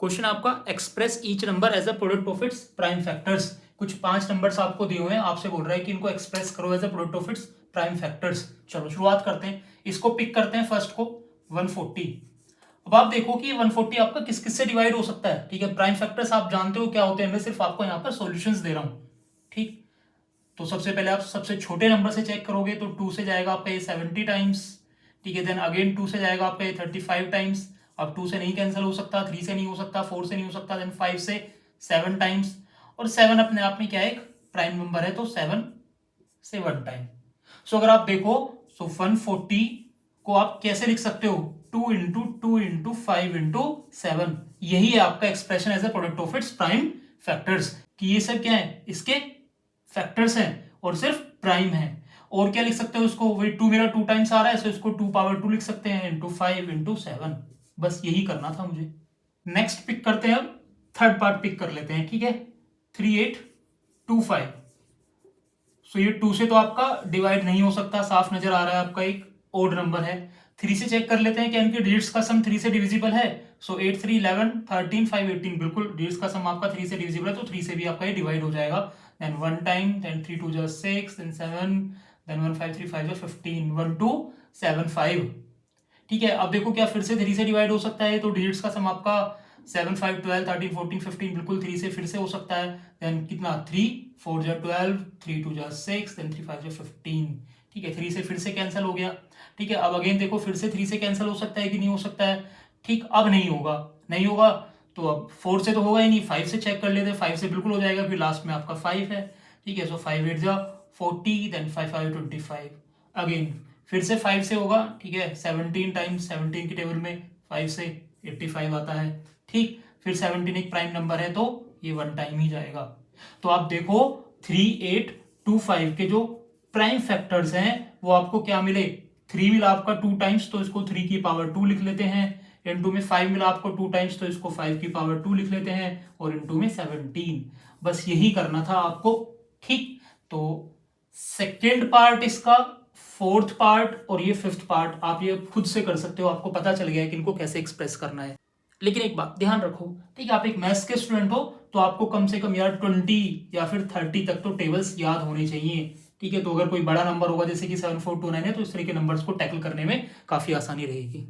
Question आपका express each number as a product of its prime factors. कुछ 5 numbers आपको दिए हुए हैं, आपसे बोल रहा है कि इनको एक्सप्रेस करो as a product of its prime factors. चलो शुरुआत करते हैं, इसको पिक करते हैं फर्स्ट को 140। अब आप देखो कि 140 आपका किस किस से डिवाइड हो सकता है। ठीक है, प्राइम फैक्टर्स आप जानते हो क्या होते हैं, मैं सिर्फ आपको यहाँ पर सॉल्यूशंस दे रहा हूँ। ठीक, तो सबसे पहले आप सबसे छोटे नंबर से चेक करोगे तो 2 से जाएगा आपका ये 70 टाइम्स। ठीक है, देन अगेन 2 से जाएगा आपका ये 35 टाइम्स। अब 2 से नहीं कैंसिल हो सकता, 3 से नहीं हो सकता, 4 से नहीं हो सकता, देन 5 से 7 टाइम्स। और 7 अपने आप में क्या है, एक प्राइम नंबर है, तो 7 से 1 टाइम। सो अगर आप देखो, सो 140 को आप कैसे लिख सकते हो, 2 × 2 × 5 × 7। यही है आपका expression as a product of its prime factors, कि ये सब क्या है, इसके फैक्टर्स हैं और सिर्फ प्राइम है। और क्या लिख सकते हो उसको, वही 2 मेरा 2 टाइम्स आ रहा है, सो इसको 2 × 2 लिख सकते हैं, इंटू 5 × 7। बस यही करना था मुझे। नेक्स्ट पिक करते हैं, अब थर्ड पार्ट पिक कर लेते हैं। ठीक है, 3825। सो ये 2 से तो आपका डिवाइड नहीं हो सकता, साफ नजर आ रहा है आपका एक ओड नंबर है। 3 से चेक कर लेते हैं कि इनके डिजिट्स का सम 3 से डिविजिबल है। सो 8 3 11 13 5 18, बिल्कुल डिजिट्स का सम आपका 3 से डिविजिबल है, तो 3 से भी आपका ये डिवाइड हो जाएगा। देन 1 टाइम, देन 3 2 जा 6, देन 7, देन 1 5 3 5 जा 15, 1 2 7 5। ठीक है, अब देखो क्या फिर से 3 से डिवाइड हो सकता है, तो डिजिट्स का सम आपका 7 5 12 13 14 15, बिल्कुल 3 से फिर से हो सकता है। देन कितना, 3 4 जा 12, 3 2 जा 6, देन 3 5 जा 15। ठीक है, 3 से फिर से कैंसिल हो गया। ठीक है, अब अगेन देखो फिर से 3 से कैंसिल हो सकता है कि नहीं हो सकता है। ठीक, अब नहीं होगा, नहीं होगा तो अब 4 से तो होगा ही नहीं, 5 से चेक कर लेते हैं, 5 से बिल्कुल हो जाएगा, फिर लास्ट में आपका 5 है। ठीक है, सो 5 8 जा 40, देन 5 5 25। अगेन फिर से 5 से होगा। ठीक है, 17 टाइम्स, 17 की टेबल में 5 से 85 आता है। ठीक, फिर 17 एक प्राइम नंबर है, तो ये 1 टाइम ही जाएगा। तो आप देखो 3825 के जो प्राइम फैक्टर्स हैं वो आपको क्या मिले, 3 मिला आपका 2 टाइम्स, तो इसको 3 की पावर 2 लिख लेते हैं। इनटू में 5 मिला आपको 2 टाइम्स, तो इसको 5 की पावर 2 लिख लेते हैं, और इनटू में 17। बस यही करना था आपको। ठीक, तो सेकेंड पार्ट इसका, फोर्थ पार्ट और ये फिफ्थ पार्ट आप ये खुद से कर सकते हो, आपको पता चल गया है कि इनको कैसे एक्सप्रेस करना है। लेकिन एक बात ध्यान रखो, ठीक है, आप एक मैथ्स के स्टूडेंट हो तो आपको कम से कम यार 20 या फिर 30 तक तो टेबल्स याद होने चाहिए। ठीक है, तो अगर कोई बड़ा नंबर होगा जैसे कि 7429 है, तो इस तरह के नंबर्स को टैकल करने में काफी आसानी रहेगी।